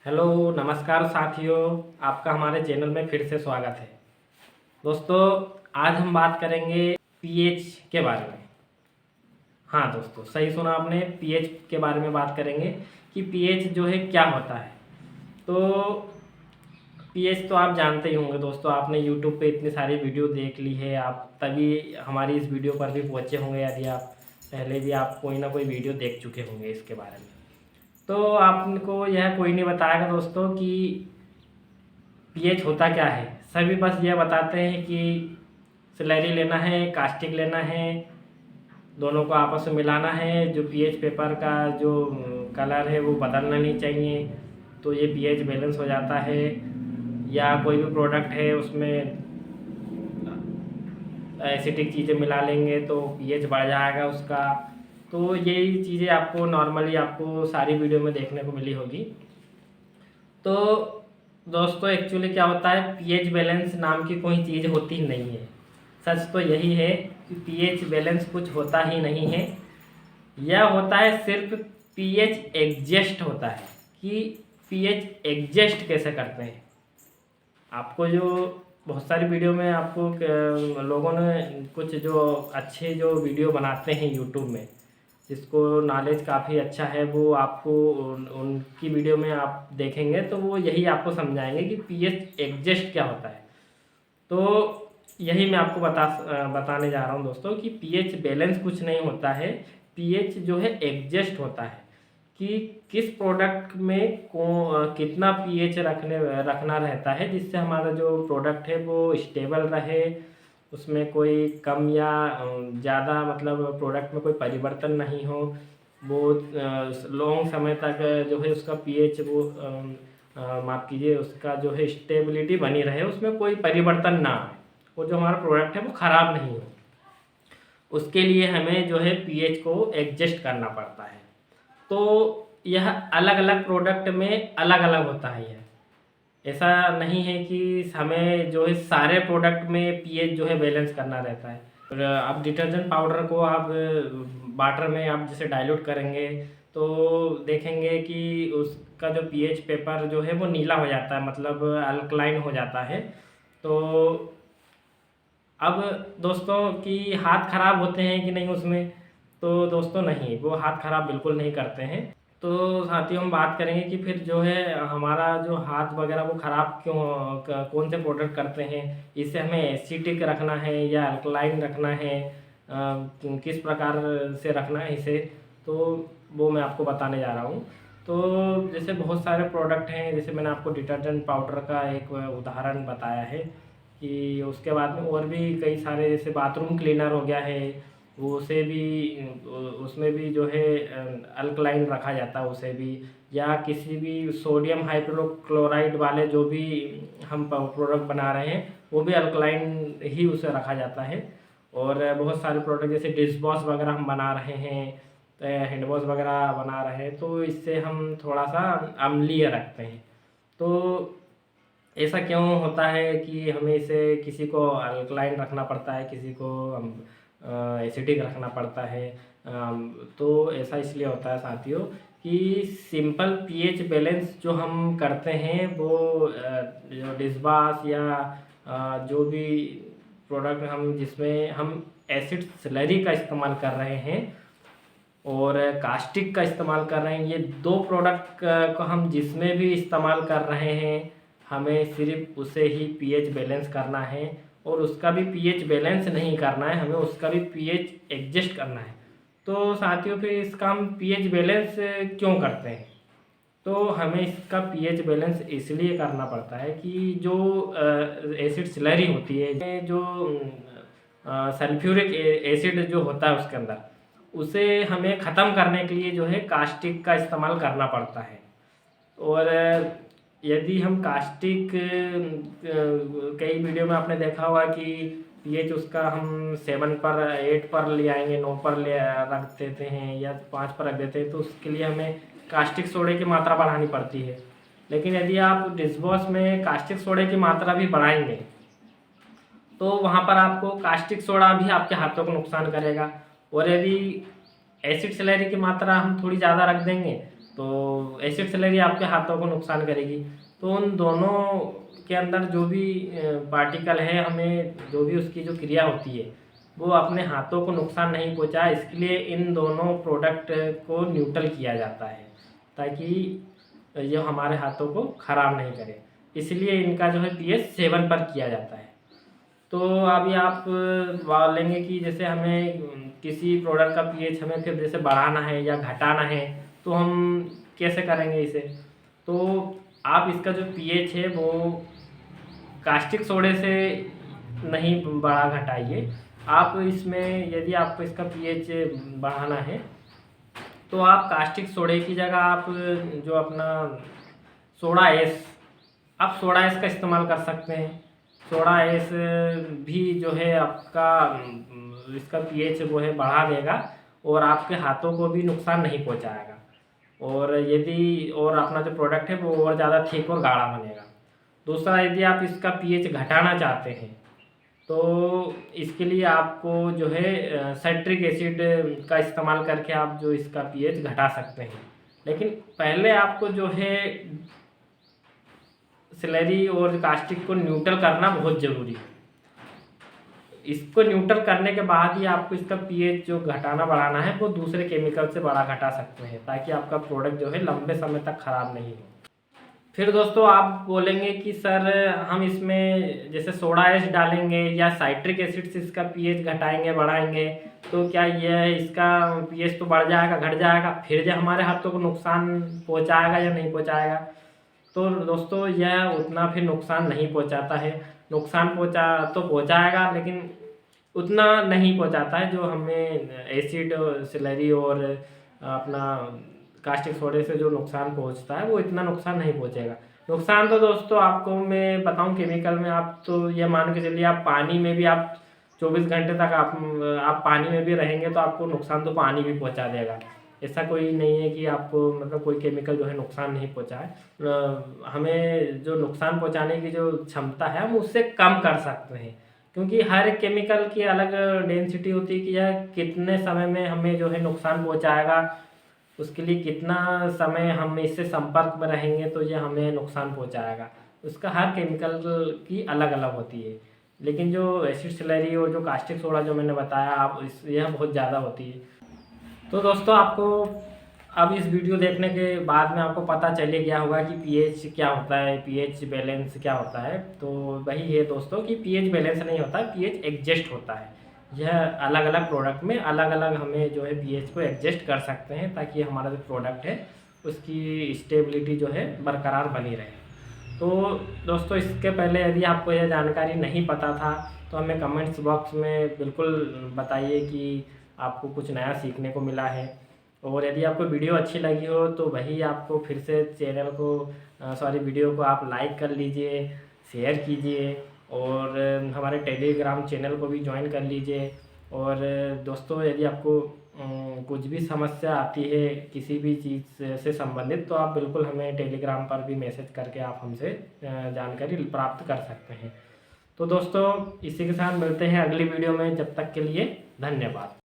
Hello नमस्कार साथियों, आपका हमारे चैनल में फिर से स्वागत है। दोस्तों, आज हम बात करेंगे पीएच के बारे में। हाँ दोस्तों, सही सुना आपने, पीएच के बारे में बात करेंगे कि पीएच जो है क्या होता है। तो पीएच तो आप जानते ही होंगे दोस्तों, आपने यूट्यूब पे इतनी सारी वीडियो देख ली है, आप तभी हमारी इस वीडियो पर भी पहुँचे होंगे। यदि आप पहले भी आप कोई ना कोई वीडियो देख चुके होंगे इसके बारे में, तो आपको यह कोई नहीं बताएगा दोस्तों कि पीएच होता क्या है। सभी बस यह बताते हैं कि स्लरी लेना है, कास्टिक लेना है, दोनों को आपस में मिलाना है, जो पीएच पेपर का जो कलर है वो बदलना नहीं चाहिए, तो ये पीएच बैलेंस हो जाता है। या कोई भी प्रोडक्ट है उसमें एसिडिक चीज़ें मिला लेंगे तो पीएच बढ़ जाएगा उसका। तो यही चीज़ें आपको नॉर्मली आपको सारी वीडियो में देखने को मिली होगी। तो दोस्तों, एक्चुअली क्या होता है, पीएच बैलेंस नाम की कोई चीज़ होती ही नहीं है। सच तो यही है कि पीएच बैलेंस कुछ होता ही नहीं है। यह होता है सिर्फ पीएच एडजस्ट होता है कि पीएच एडजस्ट कैसे करते हैं। आपको जो बहुत सारी वीडियो में आपको लोगों ने कुछ जो अच्छे जो वीडियो बनाते हैं यूट्यूब में, जिसको नॉलेज काफ़ी अच्छा है, वो आपको उनकी वीडियो में आप देखेंगे तो वो यही आपको समझाएंगे कि पीएच एडजस्ट क्या होता है। तो यही मैं आपको बताने जा रहा हूँ दोस्तों कि पीएच बैलेंस कुछ नहीं होता है। पीएच जो है एडजस्ट होता है कि किस प्रोडक्ट में कितना पीएच रखना रहता है, जिससे हमारा जो प्रोडक्ट है वो स्टेबल रहे, उसमें कोई कम या ज़्यादा मतलब प्रोडक्ट में कोई परिवर्तन नहीं हो, वो लॉन्ग समय तक जो है उसका पीएच वो माफ़ कीजिए, उसका जो है स्टेबिलिटी बनी रहे, उसमें कोई परिवर्तन ना आए, वो जो हमारा प्रोडक्ट है वो ख़राब नहीं हो। उसके लिए हमें जो है पीएच को एडजस्ट करना पड़ता है। तो यह अलग अलग प्रोडक्ट में अलग अलग होता है। यह ऐसा नहीं है कि हमें जो है सारे प्रोडक्ट में पीएच जो है बैलेंस करना रहता है। और आप डिटर्जेंट पाउडर को आप वाटर में आप जैसे डाइल्यूट करेंगे तो देखेंगे कि उसका जो पीएच पेपर जो है वो नीला हो जाता है, मतलब अल्कलाइन हो जाता है। तो अब दोस्तों कि हाथ ख़राब होते हैं कि नहीं उसमें, तो दोस्तों नहीं, वो हाथ ख़राब बिल्कुल नहीं करते हैं। तो साथियों, हम बात करेंगे कि फिर जो है हमारा जो हाथ वगैरह वो ख़राब क्यों कौन से प्रोडक्ट करते हैं, इसे हमें एसिटिक रखना है या अल्कलाइन रखना है, किस प्रकार से रखना है इसे, तो वो मैं आपको बताने जा रहा हूँ। तो जैसे बहुत सारे प्रोडक्ट हैं, जैसे मैंने आपको डिटर्जेंट पाउडर का एक उदाहरण बताया है कि उसके बाद में और भी कई सारे, जैसे बाथरूम क्लीनर हो गया है, वो उसे भी उसमें भी जो है अल्कलाइन रखा जाता है उसे भी, या किसी भी सोडियम हाइड्रोक्लोराइड वाले जो भी हम प्रोडक्ट बना रहे हैं वो भी अल्कलाइन ही उसे रखा जाता है। और बहुत सारे प्रोडक्ट जैसे डिश वॉश वगैरह हम बना रहे हैं, हैंड वॉश वगैरह बना रहे हैं, तो इससे हम थोड़ा सा अम्लीय रखते हैं। तो ऐसा क्यों होता है कि हमें इसे किसी को अल्कलाइन रखना पड़ता है, किसी को एसिडिक रखना पड़ता है। तो ऐसा इसलिए होता है साथियों कि सिंपल पीएच बैलेंस जो हम करते हैं वो जो डिशवॉश या जो भी प्रोडक्ट हम जिसमें हम एसिड स्लरी का इस्तेमाल कर रहे हैं और कास्टिक का इस्तेमाल कर रहे हैं, ये दो प्रोडक्ट को हम जिसमें भी इस्तेमाल कर रहे हैं, हमें सिर्फ उसे ही पीएच बैलेंस करना है, और उसका भी पीएच बैलेंस नहीं करना है, हमें उसका भी पीएच एडजस्ट करना है। तो साथियों, फिर इसका हम पीएच बैलेंस क्यों करते हैं? तो हमें इसका पीएच बैलेंस इसलिए करना पड़ता है कि जो एसिड स्लरी होती है, जो सल्फ्यूरिक एसिड जो होता है उसके अंदर, उसे हमें ख़त्म करने के लिए जो है कास्टिक का इस्तेमाल करना पड़ता है। और यदि हम कास्टिक कई वीडियो में आपने देखा होगा कि पीएच उसका हम 7 पर 8 पर ले आएंगे, 9 पर ले रख देते हैं या 5 पर रख देते हैं, तो उसके लिए हमें कास्टिक सोडे की मात्रा बढ़ानी पड़ती है। लेकिन यदि आप डिशवॉश में कास्टिक सोडे की मात्रा भी बढ़ाएंगे तो वहाँ पर आपको कास्टिक सोडा भी आपके हाथों को नुकसान करेगा। और यदि एसिड स्लरी की मात्रा हम थोड़ी ज़्यादा रख देंगे तो एसिड स्लरी आपके हाथों को नुकसान करेगी। तो उन दोनों के अंदर जो भी पार्टिकल है, हमें जो भी उसकी जो क्रिया होती है वो अपने हाथों को नुकसान नहीं पहुंचाए, इसके लिए इन दोनों प्रोडक्ट को न्यूट्रल किया जाता है ताकि ये हमारे हाथों को ख़राब नहीं करे। इसलिए इनका जो है pH 7 पर किया जाता है। तो अभी आप बोलेंगे कि जैसे हमें किसी प्रोडक्ट का pH हमें फिर जैसे बढ़ाना है या घटाना है तो हम कैसे करेंगे इसे। तो आप इसका जो pH है वो कास्टिक सोडे से नहीं बढ़ा घटाइए। आप इसमें यदि आपको इसका pH बढ़ाना है तो आप कास्टिक सोडे की जगह आप जो अपना सोडा एस, आप सोडा एस का इस्तेमाल कर सकते हैं। सोडा एस भी जो है आपका इसका pH वो है बढ़ा देगा और आपके हाथों को भी नुकसान नहीं पहुंचाएगा। और यदि और अपना जो प्रोडक्ट है वो और ज़्यादा थिक और गाढ़ा बनेगा। दूसरा, यदि आप इसका pH घटाना चाहते हैं तो इसके लिए आपको जो है साइट्रिक एसिड का इस्तेमाल करके आप जो इसका pH घटा सकते हैं। लेकिन पहले आपको जो है स्लरी और कास्टिक को न्यूट्रल करना बहुत ज़रूरी है। इसको न्यूट्रल करने के बाद ही आपको इसका pH जो घटाना बढ़ाना है वो दूसरे केमिकल से बढ़ा घटा सकते हैं ताकि आपका प्रोडक्ट जो है लंबे समय तक ख़राब नहीं हो। फिर दोस्तों आप बोलेंगे कि सर हम इसमें जैसे सोडा एस डालेंगे या साइट्रिक एसिड से इसका pH घटाएंगे बढ़ाएंगे तो क्या यह इसका pH तो बढ़ जाएगा घट जाएगा, फिर जो हमारे हाथों को नुकसान पहुंचाएगा या नहीं पहुंचाएगा। तो दोस्तों यह उतना फिर नुकसान नहीं पहुंचाता है। नुकसान पहुंचाएगा लेकिन उतना नहीं पहुंचाता है जो हमें एसिड स्लरी और अपना कास्टिक सोडे से जो नुकसान पहुंचता है वो इतना नुकसान नहीं पहुंचेगा। नुकसान तो दोस्तों आपको मैं बताऊं केमिकल में, आप तो ये मान के चलिए आप पानी में भी आप 24 घंटे तक आप पानी में भी रहेंगे तो आपको नुकसान तो पानी भी पहुंचा देगा। ऐसा कोई नहीं है कि आपको मतलब कोई केमिकल जो है नुकसान नहीं पहुंचाए। हमें जो नुकसान पहुंचाने की जो क्षमता है हम उससे कम कर सकते हैं, क्योंकि हर एक केमिकल की अलग डेंसिटी होती है कि यह कितने समय में हमें जो है नुकसान पहुंचाएगा, उसके लिए कितना समय हम इससे संपर्क में रहेंगे तो ये हमें नुकसान पहुंचाएगा। उसका हर केमिकल की अलग अलग होती है। लेकिन जो एसिड स्लरी और जो कास्टिक सोडा जो मैंने बताया आप यह बहुत ज़्यादा होती है। तो दोस्तों आपको अब इस वीडियो देखने के बाद में आपको पता चले गया होगा कि pH क्या होता है, pH बैलेंस क्या होता है। तो वही है दोस्तों कि pH बैलेंस नहीं होता है, pH एडजस्ट होता है। यह अलग अलग प्रोडक्ट में अलग अलग हमें जो है pH को एडजस्ट कर सकते हैं ताकि हमारा जो प्रोडक्ट है उसकी स्टेबिलिटी जो है बरकरार बनी रहे। तो दोस्तों इसके पहले यदि आपको यह जानकारी नहीं पता था तो हमें कमेंट्स बॉक्स में बिल्कुल बताइए कि आपको कुछ नया सीखने को मिला है। और यदि आपको वीडियो अच्छी लगी हो तो वही आपको फिर से चैनल को वीडियो को आप लाइक कर लीजिए, शेयर कीजिए और हमारे टेलीग्राम चैनल को भी ज्वाइन कर लीजिए। और दोस्तों यदि आपको कुछ भी समस्या आती है किसी भी चीज़ से संबंधित तो आप बिल्कुल हमें टेलीग्राम पर भी मैसेज करके आप हमसे जानकारी प्राप्त कर सकते हैं। तो दोस्तों इसी के साथ मिलते हैं अगली वीडियो में, जब तक के लिए धन्यवाद।